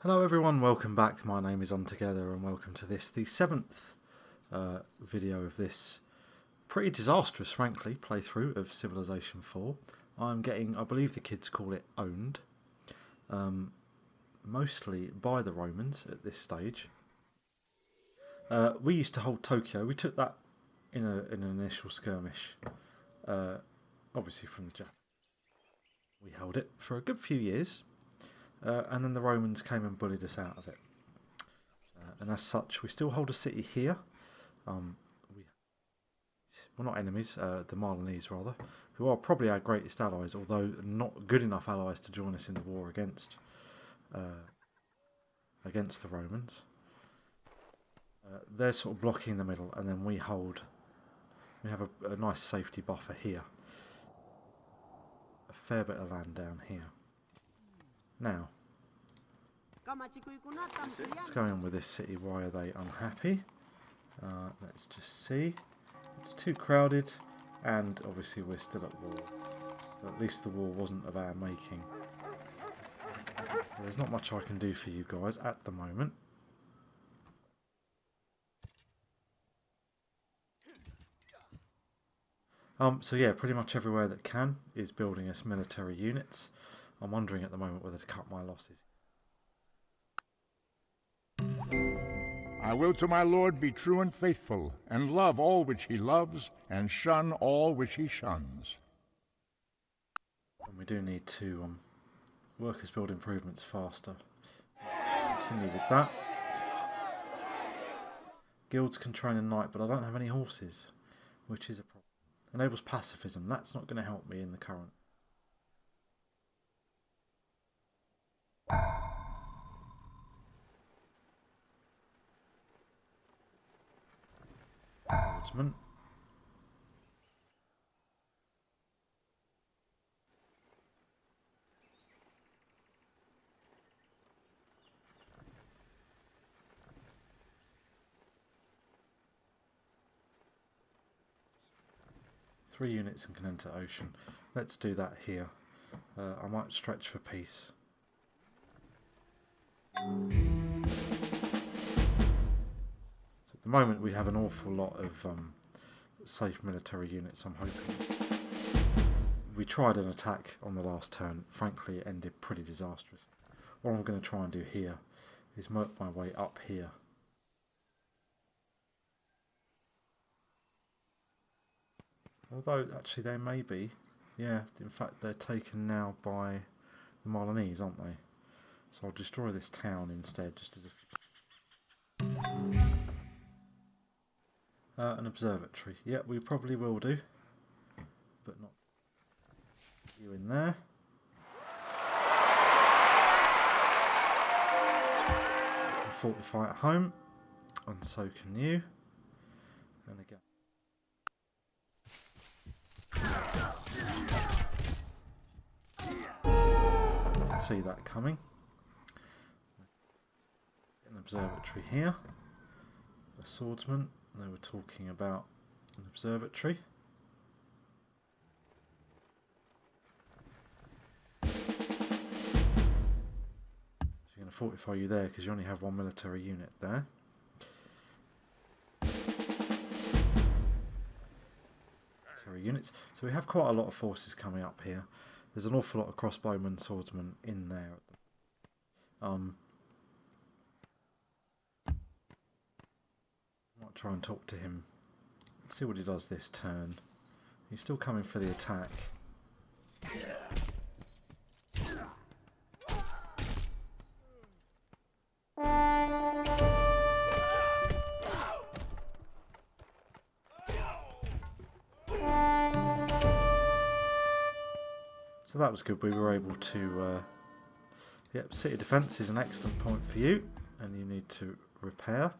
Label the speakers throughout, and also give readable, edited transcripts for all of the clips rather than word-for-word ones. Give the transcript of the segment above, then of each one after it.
Speaker 1: Hello everyone, welcome back. My name is Untogether and welcome to this, the 7th video of this pretty disastrous, frankly, playthrough of Civilization 4. I'm getting, I believe the kids call it owned, mostly by the Romans at this stage. We used to hold Tokyo. We took that in an initial skirmish, obviously from the Japanese. We held it for a good few years. And then the Romans came and bullied us out of it. And as such, we still hold a city here. We're not enemies, the Milanese rather, who are probably our greatest allies, although not good enough allies to join us in the war against the Romans. They're sort of blocking the middle, and then we have a nice safety buffer here. A fair bit of land down here. Now, what's going on with this city? Why are they unhappy? Let's just see. It's too crowded, and obviously we're still at war. At least the war wasn't of our making. So there's not much I can do for you guys at the moment. So yeah, pretty much everywhere that can is building us military units. I'm wondering at the moment whether to cut my losses.
Speaker 2: I will to my lord be true and faithful, and love all which he loves, and shun all which he shuns.
Speaker 1: And we do need to workers build improvements faster. Continue with that. Guilds can train a knight, but I don't have any horses, which is a problem. Enables pacifism. That's not going to help me in the current. Swordsman. Three units and can enter ocean. Let's do that here. I might stretch for peace. So at the moment we have an awful lot of safe military units, I'm hoping. We tried an attack on the last turn. Frankly, it ended pretty disastrous. What I'm going to try and do here is work my way up here. Although, actually, they may be. Yeah, in fact, they're taken now by the Milanese, aren't they? So I'll destroy this town instead, just as an observatory. Yeah, we probably will do, but not you in there. You can fortify at home, and so can you. And again. You can see that coming. An observatory here. A swordsman. They were talking about an observatory. So you're going to fortify you there because you only have one military unit there. Military units. So we have quite a lot of forces coming up here. There's an awful lot of crossbowmen, swordsmen in there. Might try and talk to him. Let's see what he does this turn. He's still coming for the attack. So that was good. We were able to... Yep, city defence is an excellent point for you, and you need to repair.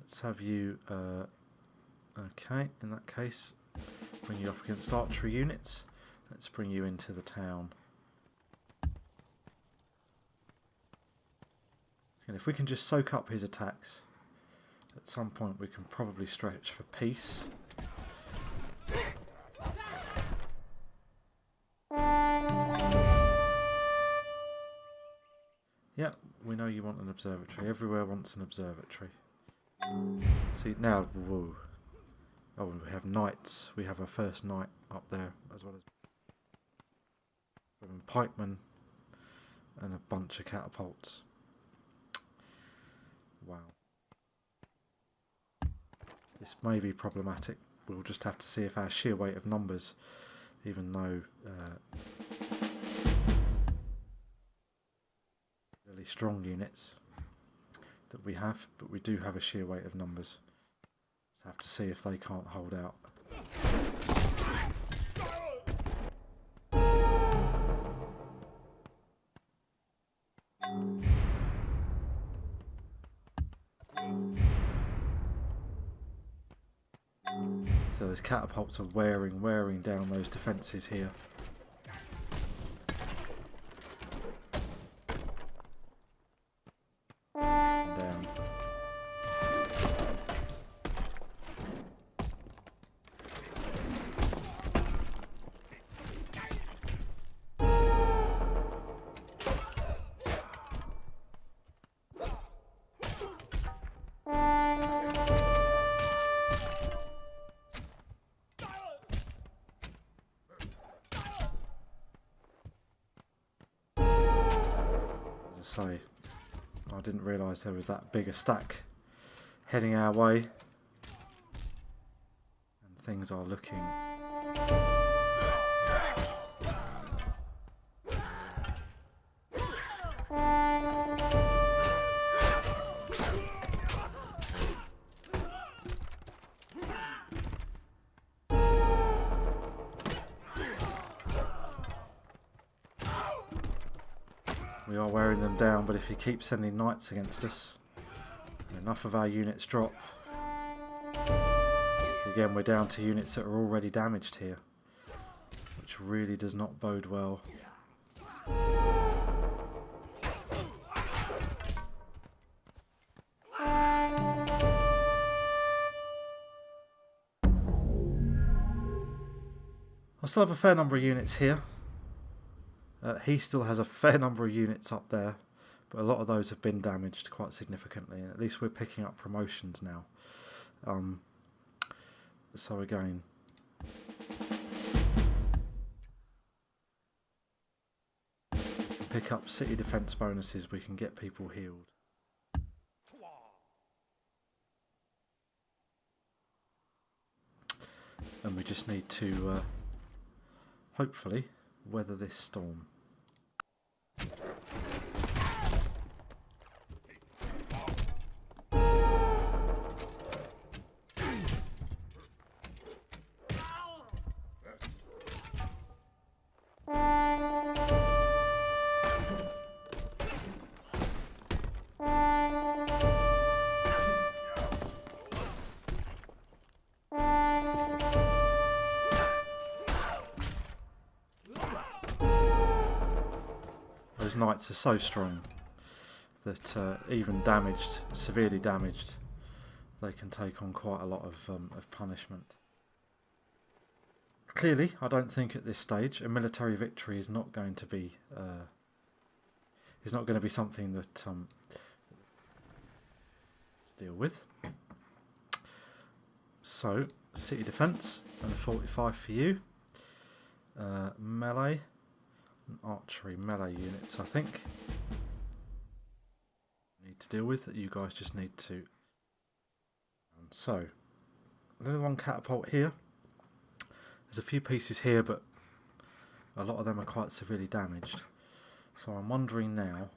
Speaker 1: Let's have you, okay, in that case, bring you up against archery units. Let's bring you into the town. And if we can just soak up his attacks, at some point we can probably stretch for peace. Yeah, we know you want an observatory. Everywhere wants an observatory. See, now, whoa. Oh, we have knights. We have our first knight up there, as well as pikemen and a bunch of catapults. Wow. This may be problematic. We'll just have to see if our sheer weight of numbers, even though really strong units that we have, but we do have a sheer weight of numbers. Just have to see if they can't hold out. So those catapults are wearing down those defences here. And down. Say, I didn't realise there was that big a stack heading our way, and things are looking we are wearing them down, but if he keeps sending knights against us, enough of our units drop. Again, we're down to units that are already damaged here, which really does not bode well. I still have a fair number of units here. He still has a fair number of units up there, but a lot of those have been damaged quite significantly, and at least we're picking up promotions now. So again, we can pick up city defence bonuses, we can get people healed. And we just need to hopefully weather this storm. Those knights are so strong that even damaged, severely damaged, they can take on quite a lot of punishment. Clearly, I don't think at this stage a military victory is not going to be something that to deal with. So, city defence and a 45 for you. Melee. Archery melee units, I think, need to deal with that. You guys just need to. So, level 1 catapult here. There's a few pieces here, but a lot of them are quite severely damaged. So I'm wondering now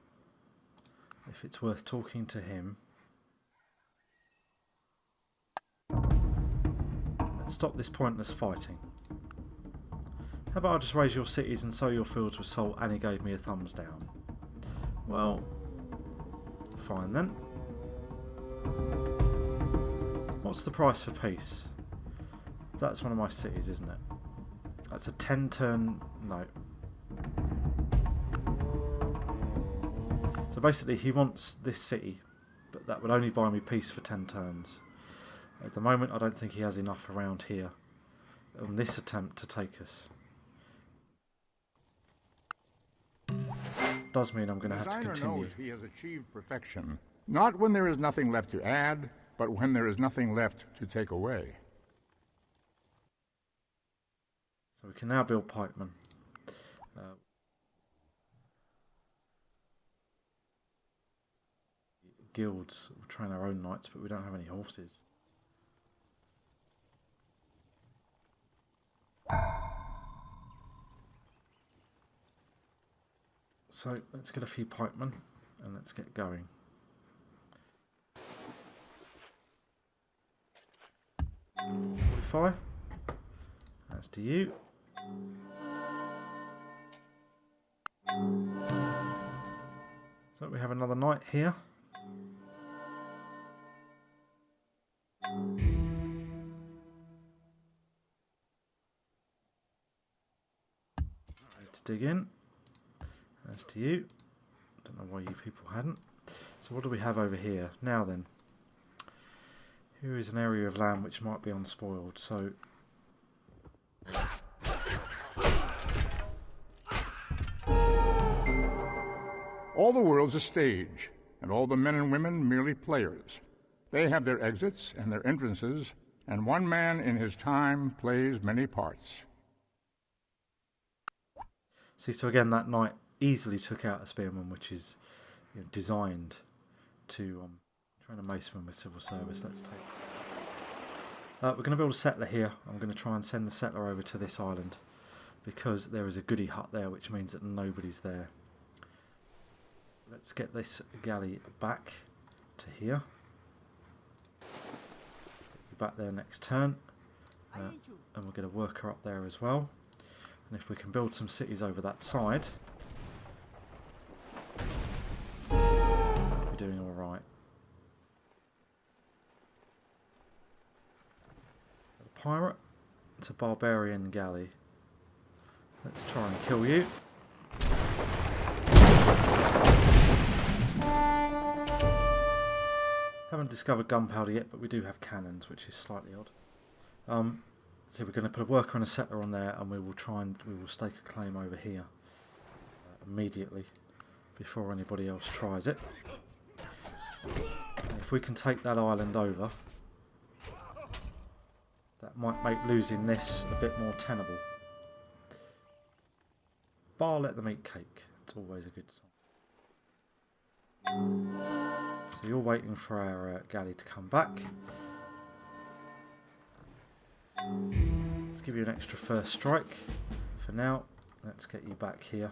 Speaker 1: if it's worth talking to him. Let's stop this pointless fighting. How about I just raise your cities and sow your fields with salt, and he gave me a thumbs down? Well, fine then. What's the price for peace? That's one of my cities, isn't it? That's a 10 turn... no. So basically he wants this city, but that would only buy me peace for 10 turns. At the moment I don't think he has enough around here on this attempt to take us. does mean I'm going to have to
Speaker 2: The designer
Speaker 1: continue.
Speaker 2: knows he has achieved perfection, not when there is nothing left to add, but when there is nothing left to take away.
Speaker 1: So we can now build pikemen. Guilds, we'll train our own knights, but we don't have any horses. So let's get a few pikemen and let's get going. Fortify. That's to you. So we have another knight here. Ready to dig in. That's to you. Don't know why you people hadn't. So what do we have over here? Now then. Here is an area of land which might be unspoiled. So
Speaker 2: All the world's a stage, and all the men and women merely players. They have their exits and their entrances, and one man in his time plays many parts.
Speaker 1: see, so again, that knight easily took out a spearman, which is designed to train a maceman with civil service. Let's take. We're going to build a settler here. I'm going to try and send the settler over to this island because there is a goody hut there, which means that nobody's there. Let's get this galley back to here. Back there next turn. And we'll get a worker up there as well. And if we can build some cities over that side, we'll be doing alright. A pirate. It's a barbarian galley. Let's try and kill you. Haven't discovered gunpowder yet, but we do have cannons, which is slightly odd. So we're going to put a worker and a settler on there, and we will stake a claim over here immediately before anybody else tries it. And if we can take that island over, that might make losing this a bit more tenable. Bar let them eat cake. It's always a good sign. So you're waiting for our galley to come back. Let's give you an extra first strike for now. Let's get you back here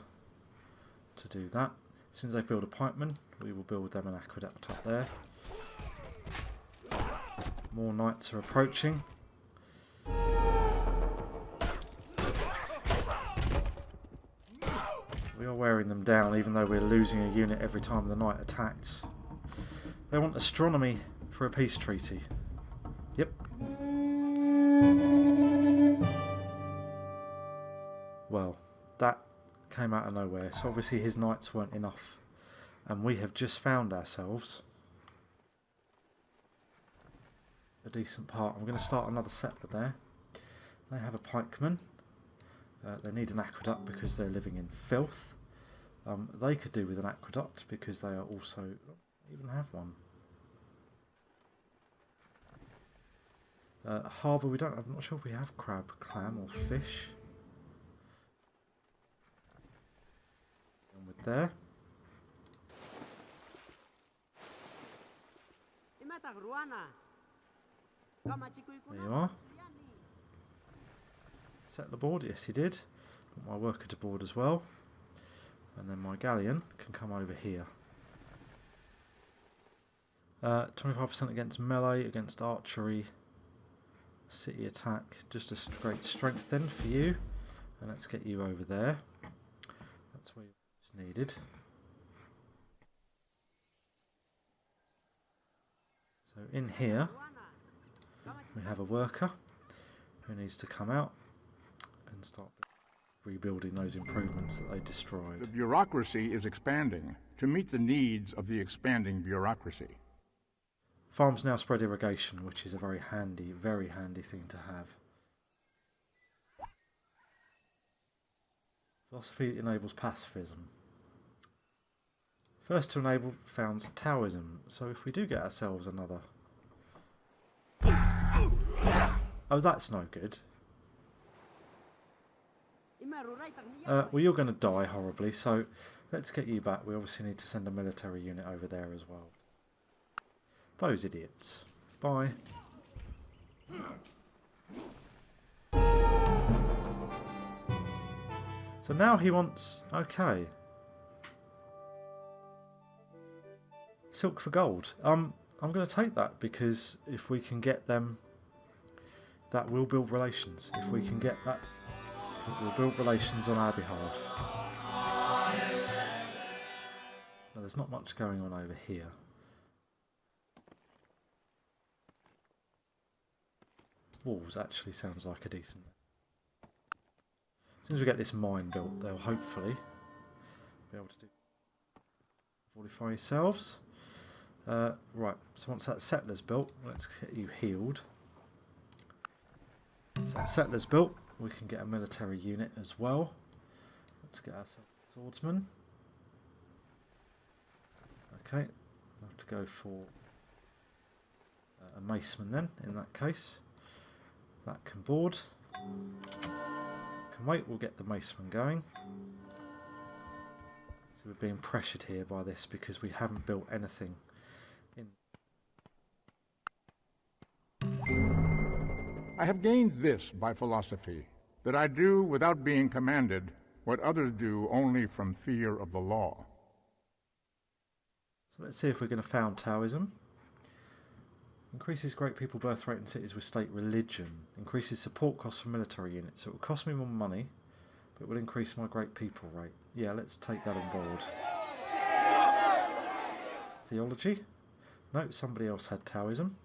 Speaker 1: to do that. As soon as they build a pikeman, we will build them an aqueduct up there. More knights are approaching. We are wearing them down, even though we're losing a unit every time the knight attacks. They want astronomy for a peace treaty. Yep. Well, that came out of nowhere. So obviously his knights weren't enough. And we have just found ourselves a decent part. I'm going to start another settler there. They have a pikeman. They need an aqueduct because they're living in filth. They could do with an aqueduct because they are also... even have one. Harbour, we don't. I'm not sure if we have crab, clam, or fish. And with there. There you are. Set the board. Yes, he did. Got my worker to board as well. And then my galleon can come over here. 25% against melee, against archery, city attack. Just a great strength then for you. And let's get you over there. That's where it's needed. So in here, we have a worker who needs to come out and start rebuilding those improvements that they destroyed.
Speaker 2: The bureaucracy is expanding to meet the needs of the expanding bureaucracy.
Speaker 1: Farms now spread irrigation, which is a very handy thing to have. Philosophy enables pacifism. First to enable founds Taoism. So if we do get ourselves another... Oh, that's no good. Well, you're going to die horribly, so let's get you back. We obviously need to send a military unit over there as well. Those idiots. Bye. So now he wants... Okay. Silk for gold. I'm going to take that because if we can get them, that will build relations. If we can get that, it will build relations on our behalf. Now, there's not much going on over here. Walls actually sounds like a decent. As soon as we get this mine built, they'll hopefully be able to do fortify yourselves. Right, so once that settler's built, let's get you healed. So that settler's built, we can get a military unit as well. Let's get ourselves a swordsman. Okay, we'll have to go for a maceman then, in that case. That can board. Can wait, we'll get the maceman going. So we're being pressured here by this because we haven't built anything in.
Speaker 2: I have gained this by philosophy, that I do without being commanded what others do only from fear of the law.
Speaker 1: So let's see if we're going to found Taoism. Increases great people birth rate in cities with state religion. Increases support costs for military units. So it will cost me more money, but it will increase my great people rate. Yeah, let's take that on board. Theology? No, somebody else had Taoism.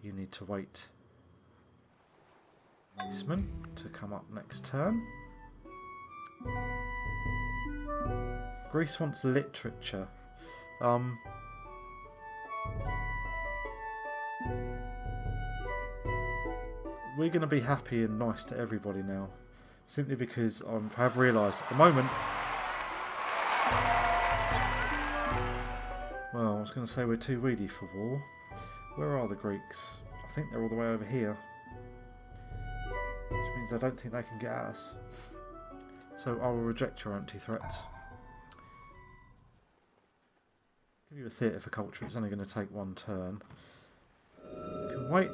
Speaker 1: You need to wait Maceman to come up next turn. Greece wants literature. We're going to be happy and nice to everybody now, simply because I have realised at the moment. Well, I was going to say we're too weedy for war. Where are the Greeks? I think they're all the way over here, which means I don't think they can get at us. So I will reject your empty threats. Give you a theatre for culture. It's only going to take one turn. You can wait.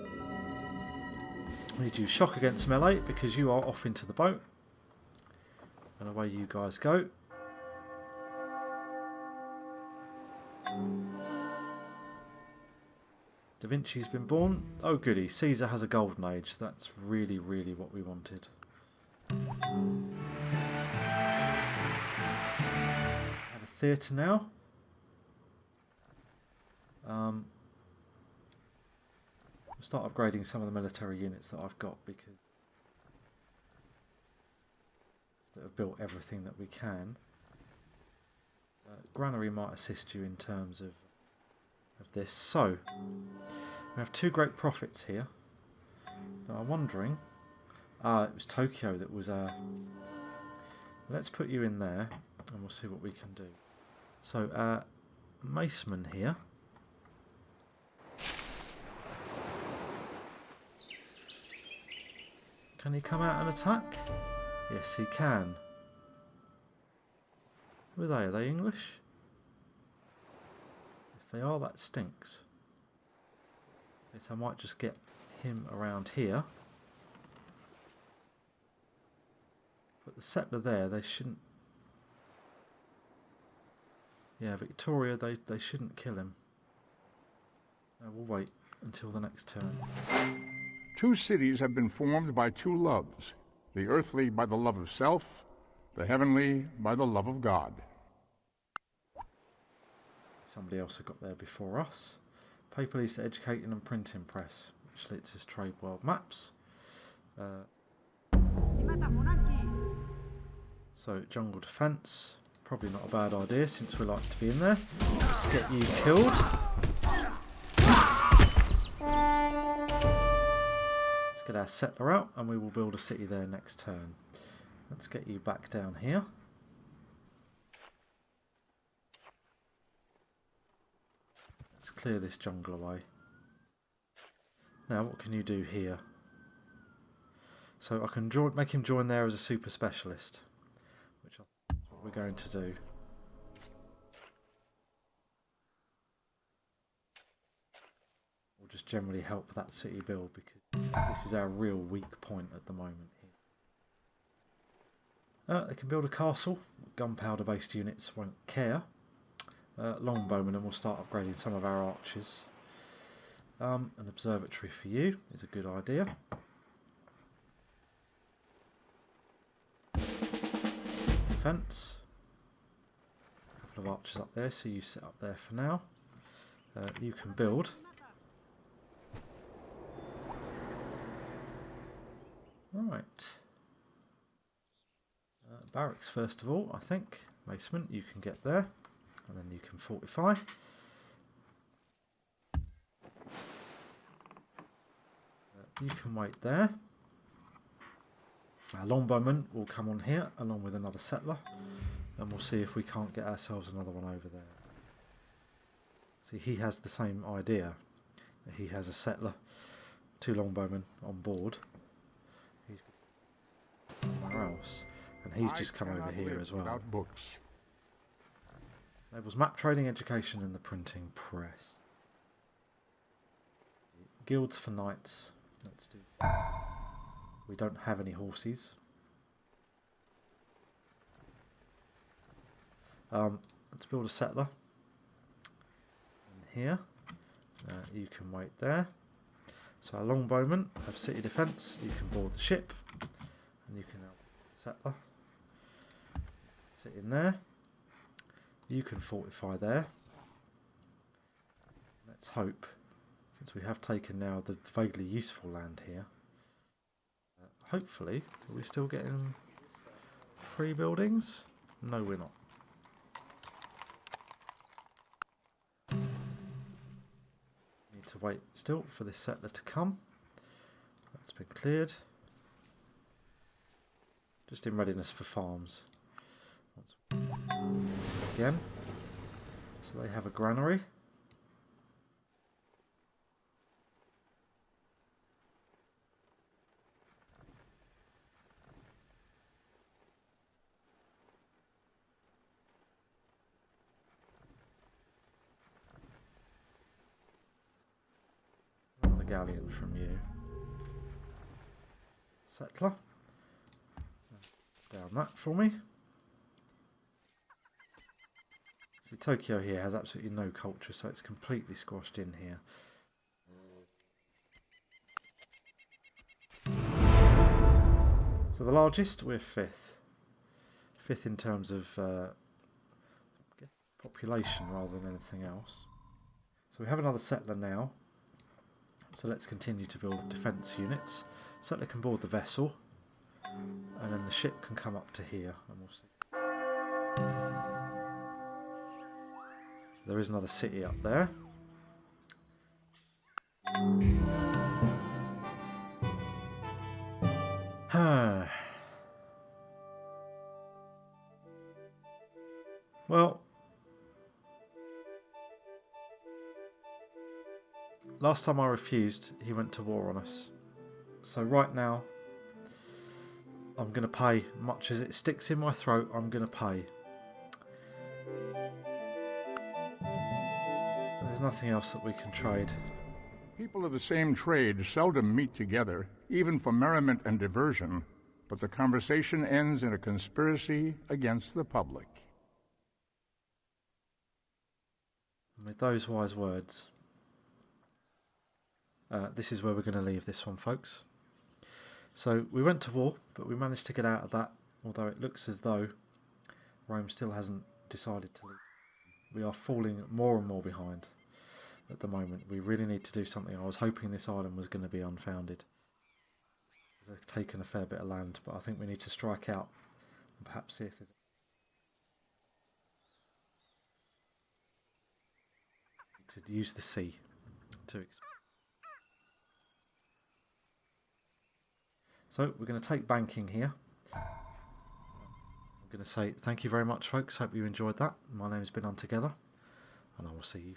Speaker 1: We need you shock against melee because you are off into the boat. And away you guys go. Da Vinci's been born. Oh goody, Caesar has a golden age. That's really, really what we wanted. Have a theatre now. Start upgrading some of the military units that I've got because that have built everything that we can. Granary might assist you in terms of this. So we have two great prophets here. Now I'm wondering. It was Tokyo that was. Let's put you in there, and we'll see what we can do. So Maceman here. Can he come out and attack? Yes, he can. Who are they? Are they English? If they are, that stinks. Okay, so I might just get him around here. But the settler there, they shouldn't... Yeah, Victoria, they shouldn't kill him. No, we'll wait until the next turn.
Speaker 2: Two cities have been formed by two loves, the earthly by the love of self, the heavenly by the love of God.
Speaker 1: Somebody else had got there before us. Paper leads to educating and printing press, which lets us trade world maps. So jungle defence, probably not a bad idea since we like to be in there. Let's get you killed. Let's get our settler out and we will build a city there next turn. Let's get you back down here. clear this jungle away. Now what can you do here? So I can make him join there as a super specialist, which is what we're going to do. We'll just generally help that city build because this is our real weak point at the moment here. They can build a castle. Gunpowder based units won't care. Longbowmen, and we'll start upgrading some of our archers. An observatory for you is a good idea. Defence. A couple of archers up there, so you sit up there for now. You can build. Right. Barracks first of all, I think. Basement, you can get there. And then you can fortify. You can wait there. Our longbowman will come on here along with another settler. And we'll see if we can't get ourselves another one over there. See, he has the same idea. He has a settler, 2 longbowmen on board. He's somewhere else. And he's just come over here as well.
Speaker 2: Books.
Speaker 1: Enables map trading, education and the printing press. Guilds for knights. Let's do. We don't have any horses. Let's build a settler. And here. You can wait there. So our longbowmen have city defence. You can board the ship. And you can help the settler. Sit in there. You can fortify there. Let's hope, since we have taken now the vaguely useful land here, hopefully, are we still getting free buildings? No, we're not. Need to wait still for this settler to come. That's been cleared. Just in readiness for farms. Again, so they have a granary. Another galleon from you. Settler. Down that for me. Tokyo here has absolutely no culture, so it's completely squashed in here. So the largest, we're 5th. 5th in terms of population rather than anything else. So we have another settler now. So let's continue to build defence units. Settler can board the vessel, and then the ship can come up to here, and we'll see. There is another city up there. Well, last time I refused, he went to war on us. So right now, I'm going to pay. Much as it sticks in my throat, I'm going to pay. There's nothing else that we can trade.
Speaker 2: People of the same trade seldom meet together, even for merriment and diversion, but the conversation ends in a conspiracy against the public.
Speaker 1: And with those wise words, this is where we're going to leave this one, folks. So we went to war, but we managed to get out of that, although it looks as though Rome still hasn't decided to leave. We are falling more and more behind at the moment. We really need to do something. I was hoping this island was going to be unfounded. They've taken a fair bit of land, but I think we need to strike out and perhaps see if there's to use the sea to So we're going to take banking here. I'm going to say thank you very much, folks. Hope you enjoyed that. My name has been Untogether, and I will see you